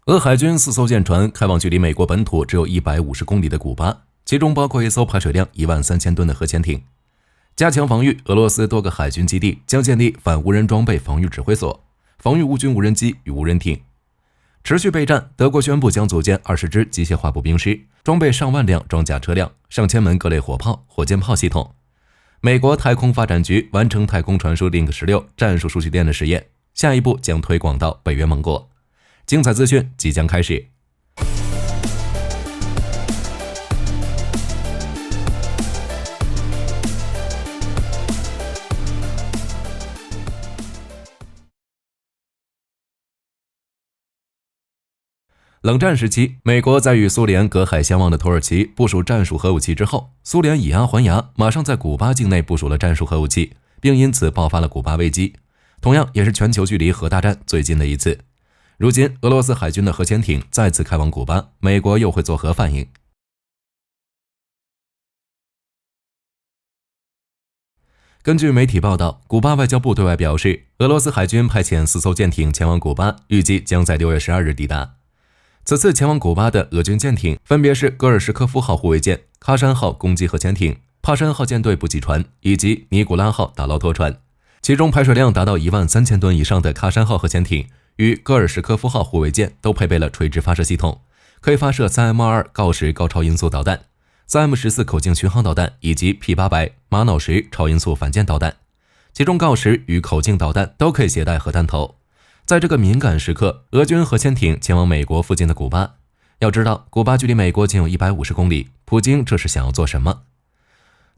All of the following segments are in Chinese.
俄海军4艘舰船开往距离美国本土只有150公里的古巴，其中包括一艘排水量13000吨的核潜艇。加强防御，俄罗斯多个海军基地将建立反无人装备防御指挥所，防御乌军无人机与无人艇。持续备战，德国宣布将组建20支机械化步兵师，装备上万辆装甲车辆、上千门各类火炮、火箭炮系统。美国太空发展局完成太空传输 Link-16 战术输气垫的实验，下一步将推广到北约盟国。精彩资讯即将开始。冷战时期，美国在与苏联隔海相望的土耳其部署战术核武器之后，苏联以牙还牙，马上在古巴境内部署了战术核武器，并因此爆发了古巴危机，同样也是全球距离核大战最近的一次。如今，俄罗斯海军的核潜艇再次开往古巴，美国又会作何反应？根据媒体报道，古巴外交部对外表示，俄罗斯海军派遣4艘舰艇前往古巴，预计将在6月12日抵达。此次前往古巴的俄军舰艇分别是戈尔什科夫号护卫舰、喀山号攻击核潜艇、帕山号舰队补给船以及尼古拉号打捞拖船。其中排水量达到13000吨以上的喀山号核潜艇与戈尔什科夫号护卫舰都配备了垂直发射系统，可以发射 3M22 锆石高超音速导弹、3M14 口径巡航导弹以及 P800 玛瑙石超音速反舰导弹。其中锆石与口径导弹都可以携带核弹头。在这个敏感时刻，俄军核潜艇前往美国附近的古巴。要知道，古巴距离美国仅有150公里，普京这是想要做什么？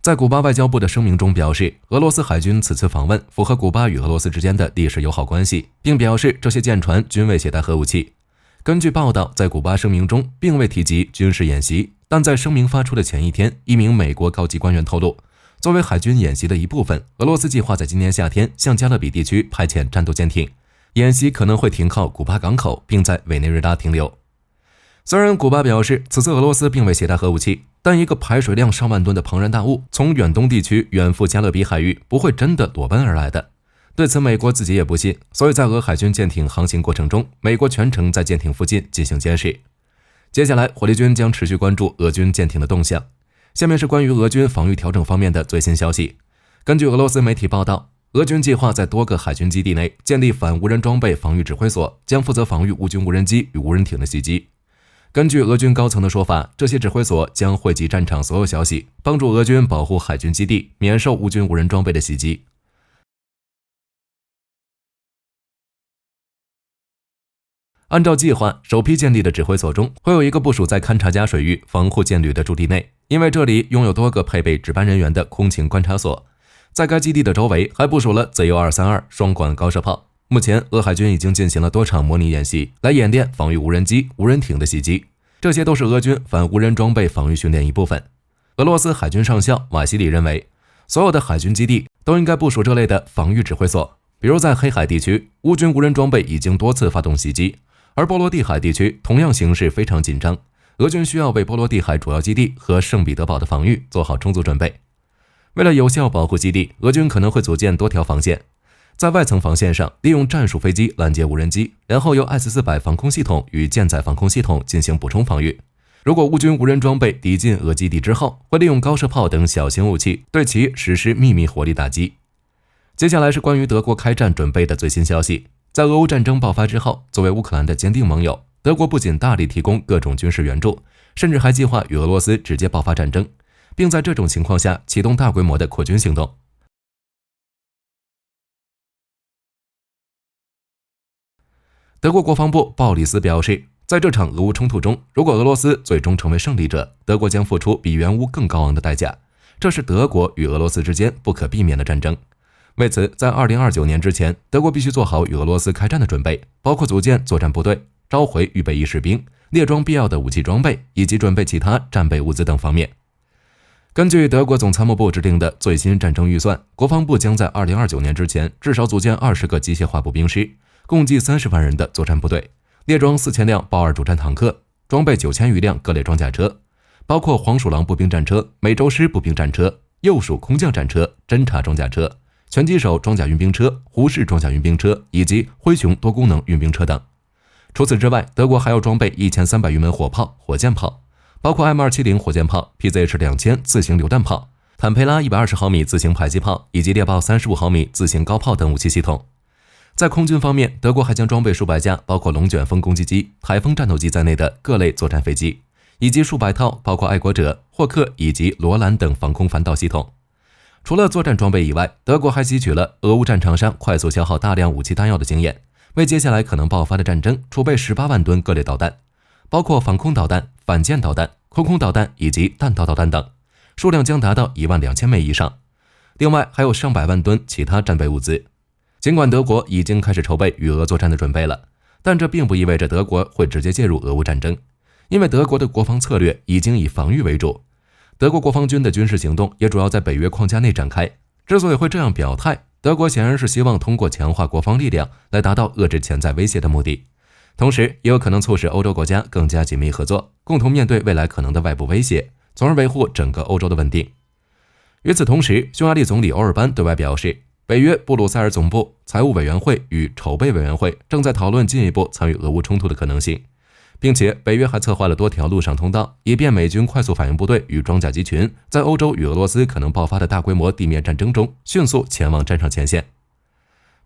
在古巴外交部的声明中表示，俄罗斯海军此次访问符合古巴与俄罗斯之间的历史友好关系，并表示这些舰船均未携带核武器。根据报道，在古巴声明中并未提及军事演习，但在声明发出的前一天，一名美国高级官员透露，作为海军演习的一部分，俄罗斯计划在今年夏天向加勒比地区派遣战斗舰艇，演习可能会停靠古巴港口，并在委内瑞拉停留。虽然古巴表示此次俄罗斯并未携带核武器，但一个排水量上万吨的庞然大物从远东地区远赴加勒比海域，不会真的裸奔而来的。对此，美国自己也不信，所以在俄海军舰艇航行过程中，美国全程在舰艇附近进行监视。接下来，火力军将持续关注俄军舰艇的动向。下面是关于俄军防御调整方面的最新消息。根据俄罗斯媒体报道，俄军计划在多个海军基地内建立反无人装备防御指挥所，将负责防御乌军无人机与无人艇的袭击。根据俄军高层的说法，这些指挥所将汇集战场所有消息，帮助俄军保护海军基地免受乌军无人装备的袭击。按照计划，首批建立的指挥所中会有一个部署在勘察加水域防护舰旅的驻地内，因为这里拥有多个配备值班人员的空勤观察所。在该基地的周围还部署了 ZU-232 双管高射炮。目前，俄海军已经进行了多场模拟演习，来演练防御无人机、无人艇的袭击。这些都是俄军反无人装备防御训练一部分。俄罗斯海军上校瓦西里认为，所有的海军基地都应该部署这类的防御指挥所。比如在黑海地区，乌军无人装备已经多次发动袭击，而波罗的海地区同样形势非常紧张，俄军需要为波罗的海主要基地和圣彼得堡的防御做好充足准备。为了有效保护基地，俄军可能会组建多条防线。在外层防线上，利用战术飞机拦截无人机，然后由 S-400 防空系统与舰载防空系统进行补充防御。如果乌军无人装备抵近俄基地之后，会利用高射炮等小型武器对其实施秘密火力打击。接下来是关于德国开战准备的最新消息。在俄乌战争爆发之后，作为乌克兰的坚定盟友，德国不仅大力提供各种军事援助，甚至还计划与俄罗斯直接爆发战争，并在这种情况下启动大规模的扩军行动。德国国防部鲍里斯表示，在这场俄乌冲突中，如果俄罗斯最终成为胜利者，德国将付出比援乌更高昂的代价，这是德国与俄罗斯之间不可避免的战争。为此，在2029年之前，德国必须做好与俄罗斯开战的准备，包括组建作战部队、召回预备役士兵、列装必要的武器装备，以及准备其他战备物资等方面。根据德国总参谋部制定的最新战争预算，国防部将在2029年之前至少组建20个机械化步兵师，共计30万人的作战部队，列装4000辆豹2主战坦克，装备9000余辆各类装甲车，包括黄鼠狼步兵战车、美洲狮步兵战车、鼬鼠空降战车、侦察装甲车、拳击手装甲运兵车、胡式装甲运兵车以及灰熊多功能运兵车等。除此之外，德国还要装备1300余门火炮、火箭炮，包括 M270 火箭炮、PZH-2000 自行榴弹炮、坦佩拉120毫米自行迫击炮以及猎豹35毫米自行高炮等武器系统。在空军方面，德国还将装备数百架包括龙卷风攻击机、台风战斗机在内的各类作战飞机，以及数百套包括爱国者、霍克以及罗兰等防空反导系统。除了作战装备以外，德国还吸取了俄乌战场上快速消耗大量武器弹药的经验，为接下来可能爆发的战争储备18万吨各类导弹，包括防空导弹、反舰导弹、空空导弹以及弹道导弹等，数量将达到12000枚以上。另外还有上百万吨其他战备物资。尽管德国已经开始筹备与俄作战的准备了，但这并不意味着德国会直接介入俄乌战争，因为德国的国防策略已经以防御为主。德国国防军的军事行动也主要在北约框架内展开。之所以会这样表态，德国显然是希望通过强化国防力量来达到遏制潜在威胁的目的，同时也有可能促使欧洲国家更加紧密合作，共同面对未来可能的外部威胁，从而维护整个欧洲的稳定。与此同时，匈牙利总理欧尔班对外表示，北约布鲁塞尔总部、财务委员会与筹备委员会正在讨论进一步参与俄乌冲突的可能性，并且北约还策划了多条陆上通道，以便美军快速反应部队与装甲集群在欧洲与俄罗斯可能爆发的大规模地面战争中迅速前往战场前线。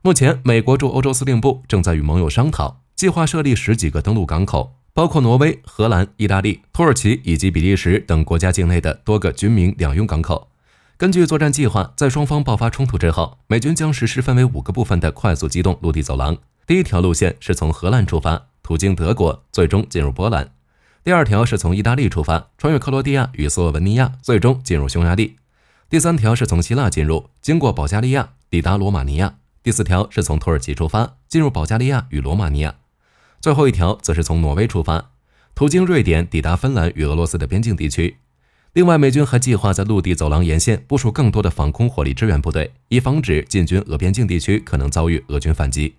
目前，美国驻欧洲司令部正在与盟友商讨，计划设立10几个登陆港口，包括挪威、荷兰、意大利、土耳其以及比利时等国家境内的多个军民两用港口。根据作战计划，在双方爆发冲突之后，美军将实施分为5个部分的快速机动陆地走廊。第一条路线是从荷兰出发，途经德国，最终进入波兰；第二条是从意大利出发，穿越克罗地亚与斯洛文尼亚，最终进入匈牙利；第三条是从希腊进入，经过保加利亚，抵达罗马尼亚；第四条是从土耳其出发，进入保加利亚与罗马尼亚；最后一条则是从挪威出发，途经瑞典，抵达芬兰与俄罗斯的边境地区。另外，美军还计划在陆地走廊沿线部署更多的防空火力支援部队，以防止进军俄边境地区可能遭遇俄军反击。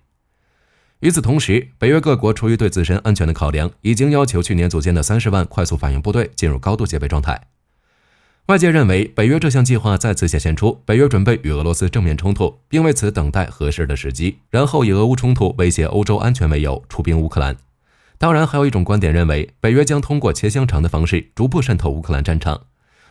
与此同时，北约各国出于对自身安全的考量，已经要求去年组建的30万快速反应部队进入高度戒备状态。外界认为，北约这项计划再次显现出北约准备与俄罗斯正面冲突，并为此等待合适的时机，然后以俄乌冲突威胁欧洲安全为由出兵乌克兰。当然，还有一种观点认为，北约将通过切香肠的方式逐步渗透乌克兰战场。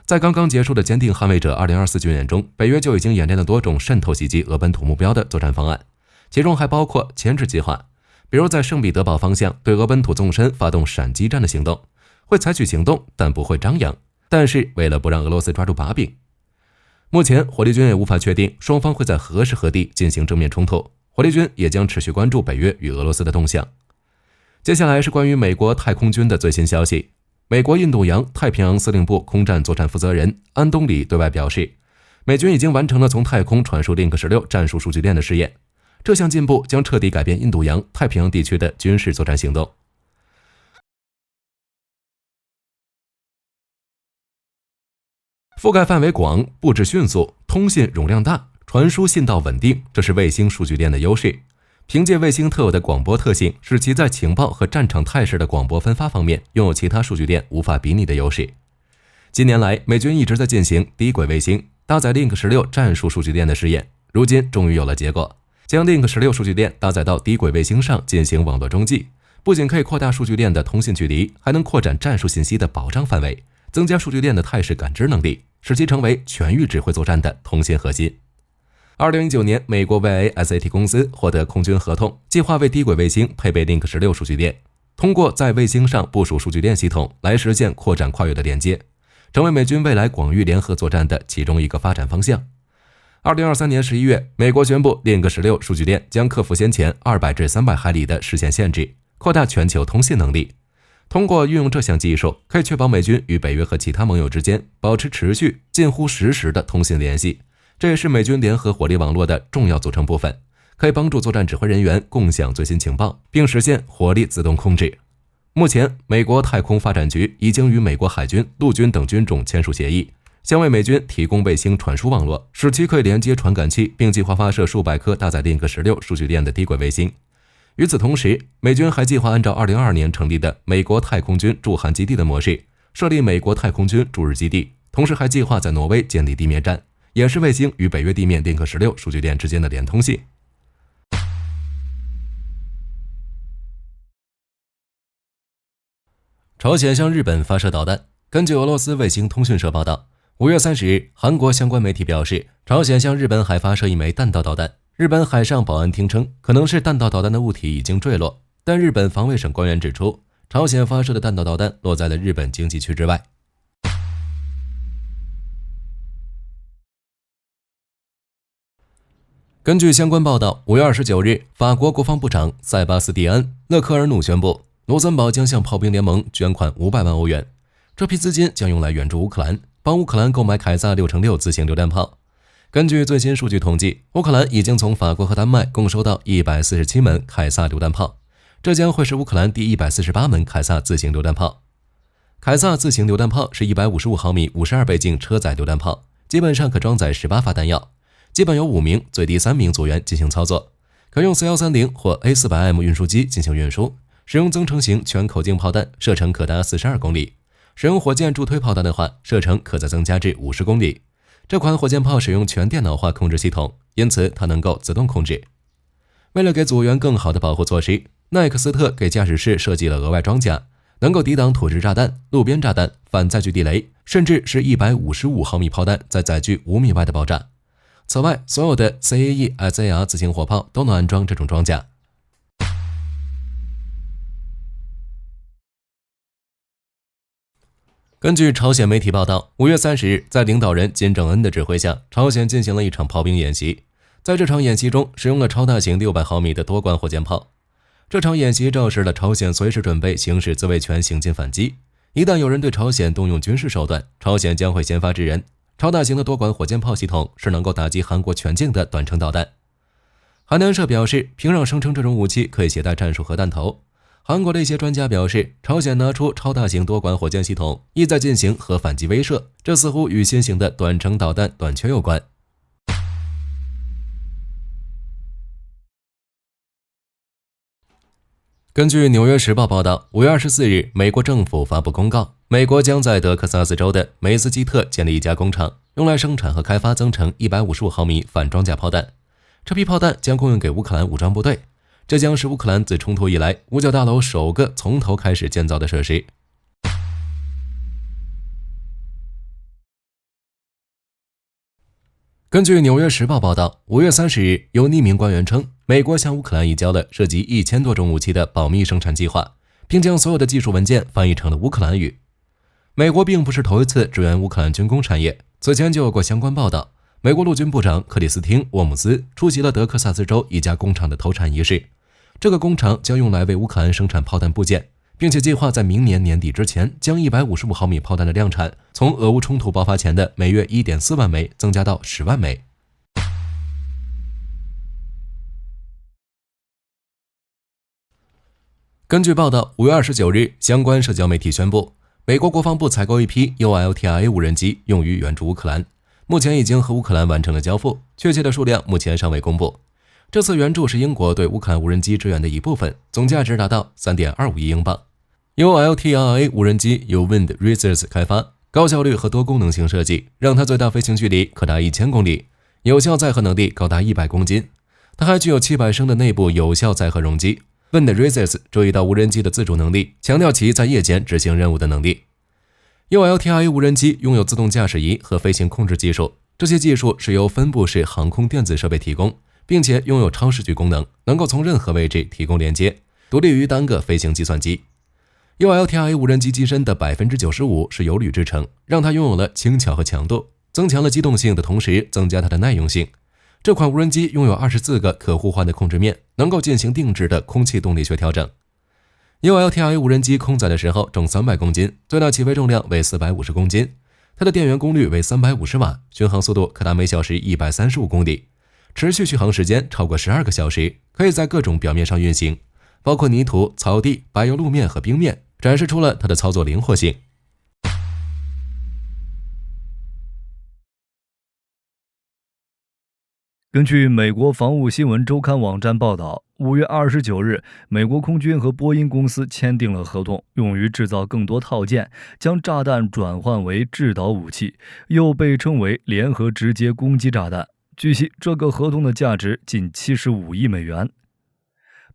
在刚刚结束的坚定捍卫者2024军演中，北约就已经演练了多种渗透袭击俄本土目标的作战方案，其中还包括前置计划，比如在圣彼得堡方向对俄本土纵深发动闪击战的行动，会采取行动，但不会张扬，但是为了不让俄罗斯抓住把柄。目前火力军也无法确定双方会在何时何地进行正面冲突，火力军也将持续关注北约与俄罗斯的动向。接下来是关于美国太空军的最新消息。美国印度洋太平洋司令部空战作战负责人安东里对外表示，美军已经完成了从太空传输 Link-16 战术数据链的试验，这项进步将彻底改变印度洋太平洋地区的军事作战行动。覆盖范围广，布置迅速，通信容量大，传输信道稳定，这是卫星数据链的优势。凭借卫星特有的广播特性，使其在情报和战场态势的广播分发方面拥有其他数据链无法比拟的优势。近年来，美军一直在进行低轨卫星搭载 Link-16 战术数据链的试验，如今终于有了结果。将 Link-16 数据链搭载到低轨卫星上进行网络中继，不仅可以扩大数据链的通信距离，还能扩展战术信息的保障范围，增加数据链的态势感知能力，使其成为全域指挥作战的通信核心。2019年，美国 VASAT 公司获得空军合同，计划为低轨卫星配备 Link-16 数据链，通过在卫星上部署数据链系统来实现扩展跨越的连接，成为美军未来广域联合作战的其中一个发展方向。2023年11月，美国宣布 Link-16 数据链将克服先前200至300海里的视线限制，扩大全球通信能力。通过运用这项技术，可以确保美军与北约和其他盟友之间保持持续、近乎实时的通信联系。这也是美军联合火力网络的重要组成部分，可以帮助作战指挥人员共享最新情报，并实现火力自动控制。目前，美国太空发展局已经与美国海军、陆军等军种签署协议，将为美军提供卫星传输网络，使其可以连接传感器，并计划发射数百颗搭载 Link-16 数据链的低轨卫星。与此同时，美军还计划按照2022年成立的美国太空军驻韩基地的模式，设立美国太空军驻日基地，同时还计划在挪威建立地面站，演示卫星与北约地面 Link-16 数据链之间的连通性。朝鲜向日本发射导弹。根据俄罗斯卫星通讯社报道，5月30日，韩国相关媒体表示，朝鲜向日本海发射一枚弹道导弹。日本海上保安厅称，可能是弹道导弹的物体已经坠落，但日本防卫省官员指出，朝鲜发射的弹道导弹落在了日本经济区之外。根据相关报道，5月29日，法国国防部长塞巴斯蒂安·勒克尔努宣布，卢森堡将向炮兵联盟捐款500万欧元，这批资金将用来援助乌克兰，帮乌克兰购买凯撒6×6自行榴弹炮。根据最新数据统计，乌克兰已经从法国和丹麦共收到147门凯撒榴弹炮，这将会是乌克兰第148门凯撒自行榴弹炮。凯撒自行榴弹炮是155毫米52倍镜车载榴弹炮，基本上可装载18发弹药。基本由5名，最低3名组员进行操作，可用4130或 A400M 运输机进行运输。使用增程型全口径炮弹，射程可达42公里；使用火箭助推炮弹的话，射程可再增加至50公里。这款火箭炮使用全电脑化控制系统，因此它能够自动控制。为了给组员更好的保护措施，奈克斯特给驾驶室设计了额外装甲，能够抵挡土制炸弹、路边炸弹、反载具地雷，甚至是155毫米炮弹在载具5米外的爆炸。此外，所有的 CAE-SAR 自行火炮都能安装这种装甲。根据朝鲜媒体报道，5月30日，在领导人金正恩的指挥下，朝鲜进行了一场炮兵演习。在这场演习中，使用了超大型600毫米的多管火箭炮。这场演习昭示了朝鲜随时准备行使自卫权，行进反击。一旦有人对朝鲜动用军事手段，朝鲜将会先发制人。超大型的多管火箭炮系统是能够打击韩国全境的短程导弹。韩联社表示，平壤声称这种武器可以携带战术核弹头。韩国的一些专家表示，朝鲜拿出超大型多管火箭系统，意在进行核反击威慑，这似乎与新型的短程导弹短缺有关。根据《纽约时报》报道，5月24日，美国政府发布公告，美国将在德克萨斯州的梅斯基特建立一家工厂，用来生产和开发增程155毫米反装甲炮弹。这批炮弹将供应给乌克兰武装部队，这将是乌克兰自冲突以来五角大楼首个从头开始建造的设施。根据《纽约时报》报道，5月30日，有匿名官员称，美国向乌克兰移交了涉及1000多种武器的保密生产计划，并将所有的技术文件翻译成了乌克兰语。美国并不是头一次支援乌克兰军工产业，此前就有过相关报道。美国陆军部长克里斯汀·沃姆斯出席了德克萨斯州一家工厂的投产仪式，这个工厂将用来为乌克兰生产炮弹部件，并且计划在明年年底之前将155毫米炮弹的量产从俄乌冲突爆发前的每月 1.4 万枚增加到10万枚。根据报道，5月29日，相关社交媒体宣布，美国国防部采购一批 ULTRA 无人机用于援助乌克兰，目前已经和乌克兰完成了交付，确切的数量目前尚未公布。这次援助是英国对乌克兰无人机支援的一部分，总价值达到 3.25 亿英镑。ULTRA 无人机由 Wind Research 开发，高效率和多功能性设计，让它最大飞行距离可达1000公里，有效载荷能力高达100公斤。它还具有700升的内部有效载荷容积。Wind Research 注意到无人机的自主能力，强调其在夜间执行任务的能力。ULTRA 无人机拥有自动驾驶仪和飞行控制技术，这些技术是由分布式航空电子设备提供，并且拥有超视距功能，能够从任何位置提供连接，独立于单个飞行计算机。ULTRA 无人机机身的 95% 是由铝制成，让它拥有了轻巧和强度，增强了机动性的同时增加它的耐用性。这款无人机拥有24个可互换的控制面，能够进行定制的空气动力学调整。ULTRA 无人机空载的时候重300公斤，最大起飞重量为450公斤。它的电源功率为350瓦，巡航速度可达每小时135公里，持续续航时间超过12个小时，可以在各种表面上运行，包括泥土、草地、柏油路面和冰面，展示出了它的操作灵活性。根据美国防务新闻周刊网站报道，5月29日，美国空军和波音公司签订了合同，用于制造更多套件，将炸弹转换为制导武器，又被称为联合直接攻击炸弹。据悉，这个合同的价值近75亿美元。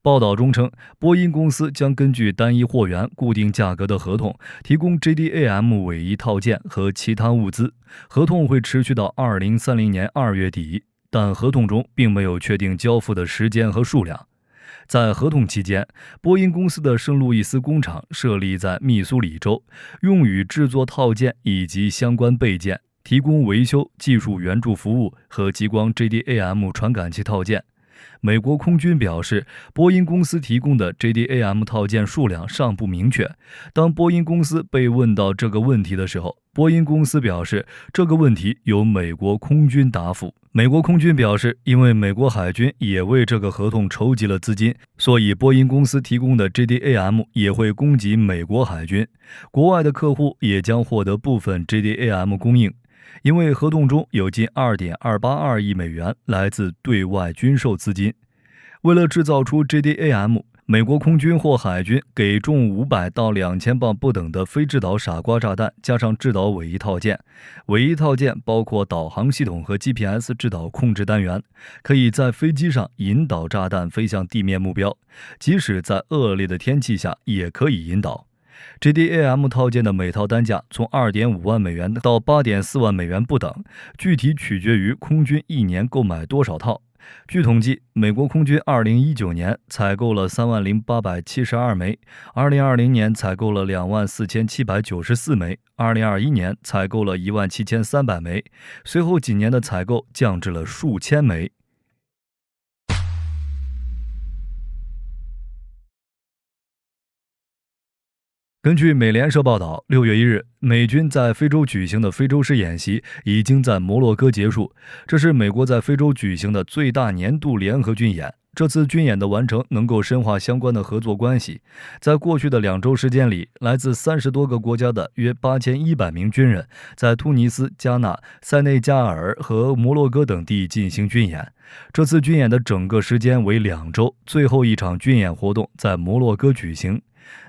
报道中称，波音公司将根据单一货源固定价格的合同，提供 JDAM 尾翼套件和其他物资，合同会持续到2030年2月底，但合同中并没有确定交付的时间和数量。在合同期间，波音公司的圣路易斯工厂设立在密苏里州，用于制作套件以及相关备件，提供维修、技术援助服务和激光 JDAM 传感器套件。美国空军表示，波音公司提供的 JDAM 套件数量尚不明确。当波音公司被问到这个问题的时候，波音公司表示，这个问题由美国空军答复。美国空军表示，因为美国海军也为这个合同筹集了资金，所以波音公司提供的 JDAM 也会供给美国海军。国外的客户也将获得部分 JDAM 供应。因为合同中有近2.282亿美元来自对外军售资金。为了制造出 JDAM， 美国空军或海军给重500到2000磅不等的非制导傻瓜炸弹加上制导尾翼套件。尾翼套件包括导航系统和 GPS 制导控制单元，可以在飞机上引导炸弹飞向地面目标，即使在恶劣的天气下也可以引导。JDAM 套件的每套单价从2.5万美元到8.4万美元不等，具体取决于空军一年购买多少套。据统计，美国空军2019年采购了30872枚，2020年采购了24794枚，2021年采购了17300枚，随后几年的采购降至了数千枚。根据美联社报道，6月1日，美军在非洲举行的非洲狮演习已经在摩洛哥结束，这是美国在非洲举行的最大年度联合军演。这次军演的完成能够深化相关的合作关系。在过去的2周时间里，来自30多个国家的约8100名军人在突尼斯、加纳、塞内加尔和摩洛哥等地进行军演。这次军演的整个时间为2周，最后一场军演活动在摩洛哥举行。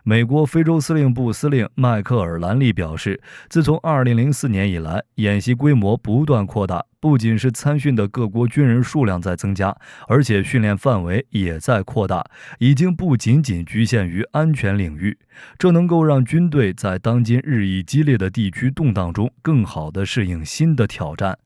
美国非洲司令部司令迈克尔·兰利表示，自从2004年以来，演习规模不断扩大，不仅是参训的各国军人数量在增加，而且训练范围也在扩大，已经不仅仅局限于安全领域。这能够让军队在当今日益激烈的地区动荡中更好地适应新的挑战。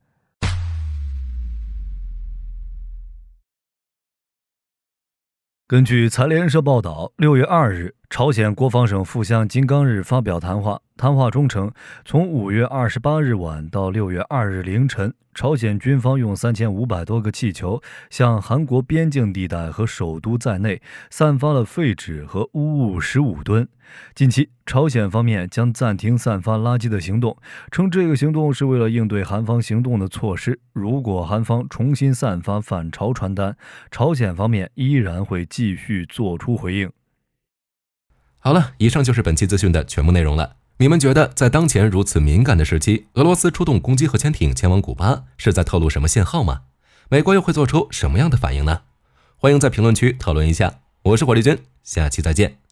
根据财联社报道，6月2日，朝鲜国防省副相金刚日发表谈话，谈话中称，从5月28日晚到6月2日凌晨，朝鲜军方用3500多个气球向韩国边境地带和首都在内散发了废纸和污物15吨。近期，朝鲜方面将暂停散发垃圾的行动，称这个行动是为了应对韩方行动的措施。如果韩方重新散发反朝传单，朝鲜方面依然会继续做出回应。好了，以上就是本期资讯的全部内容了。你们觉得在当前如此敏感的时期，俄罗斯出动攻击核潜艇前往古巴，是在透露什么信号吗？美国又会做出什么样的反应呢？欢迎在评论区讨论一下。我是火力军，下期再见。